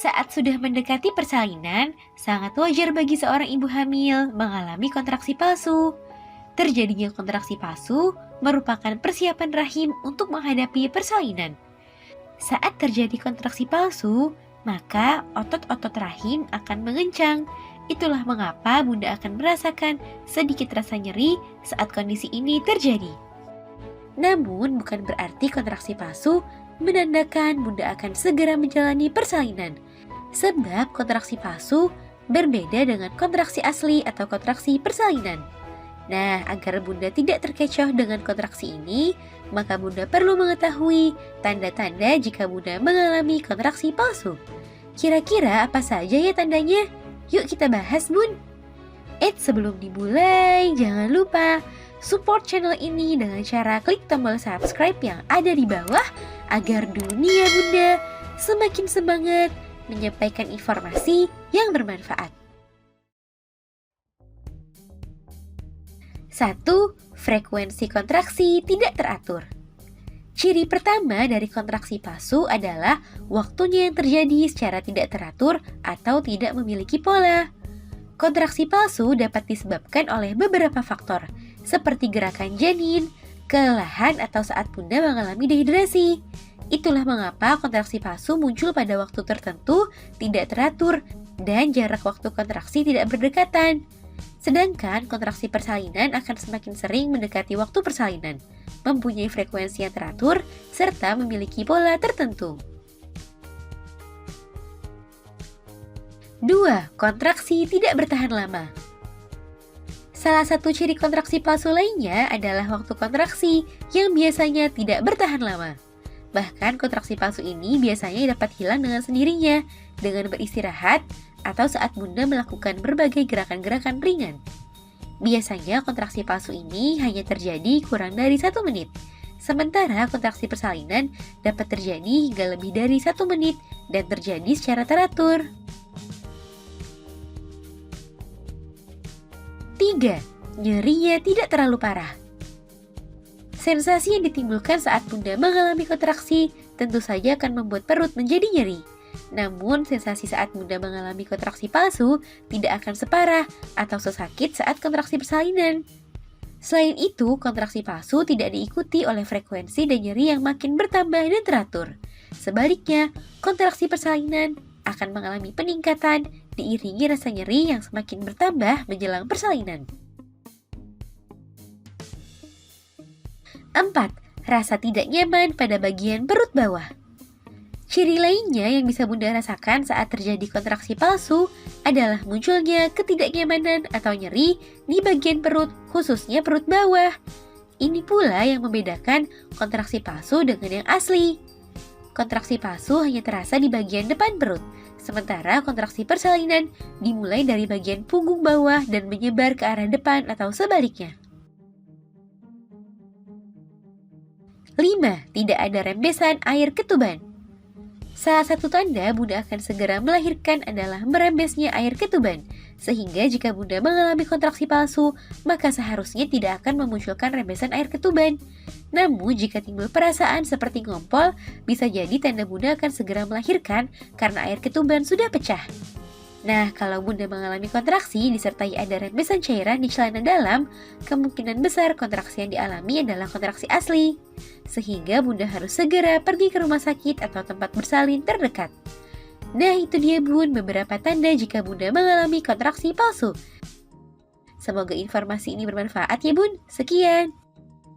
Saat sudah mendekati persalinan, sangat wajar bagi seorang ibu hamil mengalami kontraksi palsu. Terjadinya kontraksi palsu merupakan persiapan rahim untuk menghadapi persalinan. Saat terjadi kontraksi palsu, maka otot-otot rahim akan mengencang. Itulah mengapa Bunda akan merasakan sedikit rasa nyeri saat kondisi ini terjadi. Namun bukan berarti kontraksi palsu menandakan Bunda akan segera menjalani persalinan. Sebab kontraksi palsu berbeda dengan kontraksi asli atau kontraksi persalinan. Nah, agar Bunda tidak terkecoh dengan kontraksi ini, maka Bunda perlu mengetahui tanda-tanda jika Bunda mengalami kontraksi palsu. Kira-kira apa saja ya tandanya? Yuk kita bahas, Bun. Sebelum dimulai, jangan lupa support channel ini dengan cara klik tombol subscribe yang ada di bawah agar dunia Bunda semakin semangat menyampaikan informasi yang bermanfaat. 1. Frekuensi kontraksi tidak teratur. Ciri pertama dari kontraksi palsu adalah waktunya yang terjadi secara tidak teratur atau tidak memiliki pola. Kontraksi palsu dapat disebabkan oleh beberapa faktor, seperti gerakan janin, kelelahan, atau saat Bunda mengalami dehidrasi. Itulah mengapa kontraksi palsu muncul pada waktu tertentu, tidak teratur, dan jarak waktu kontraksi tidak berdekatan. Sedangkan kontraksi persalinan akan semakin sering mendekati waktu persalinan, mempunyai frekuensi yang teratur, serta memiliki pola tertentu. 2. Kontraksi tidak bertahan lama. Salah satu ciri kontraksi palsu lainnya adalah waktu kontraksi yang biasanya tidak bertahan lama. Bahkan kontraksi palsu ini biasanya dapat hilang dengan sendirinya dengan beristirahat atau saat Bunda melakukan berbagai gerakan-gerakan ringan. Biasanya kontraksi palsu ini hanya terjadi kurang dari 1 menit. Sementara kontraksi persalinan dapat terjadi hingga lebih dari 1 menit dan terjadi secara teratur. 3. Nyerinya tidak terlalu parah. Sensasi yang ditimbulkan saat Bunda mengalami kontraksi tentu saja akan membuat perut menjadi nyeri. Namun, sensasi saat Bunda mengalami kontraksi palsu tidak akan separah atau sesakit saat kontraksi persalinan. Selain itu, kontraksi palsu tidak diikuti oleh frekuensi dan nyeri yang makin bertambah dan teratur. Sebaliknya, kontraksi persalinan akan mengalami peningkatan diiringi rasa nyeri yang semakin bertambah menjelang persalinan. 4. Rasa tidak nyaman pada bagian perut bawah. Ciri lainnya yang bisa Bunda rasakan saat terjadi kontraksi palsu adalah munculnya ketidaknyamanan atau nyeri di bagian perut, khususnya perut bawah. Ini pula yang membedakan kontraksi palsu dengan yang asli. Kontraksi palsu hanya terasa di bagian depan perut, sementara kontraksi persalinan dimulai dari bagian punggung bawah dan menyebar ke arah depan atau sebaliknya. 5. Tidak ada rembesan air ketuban. Salah satu tanda Bunda akan segera melahirkan adalah merembesnya air ketuban, sehingga jika Bunda mengalami kontraksi palsu, maka seharusnya tidak akan memunculkan rembesan air ketuban. Namun, jika timbul perasaan seperti ngompol, bisa jadi tanda Bunda akan segera melahirkan karena air ketuban sudah pecah. Nah, kalau Bunda mengalami kontraksi disertai ada rembesan cairan di celana dalam, kemungkinan besar kontraksi yang dialami adalah kontraksi asli. Sehingga Bunda harus segera pergi ke rumah sakit atau tempat bersalin terdekat. Nah, itu dia Bun beberapa tanda jika Bunda mengalami kontraksi palsu. Semoga informasi ini bermanfaat ya Bun. Sekian.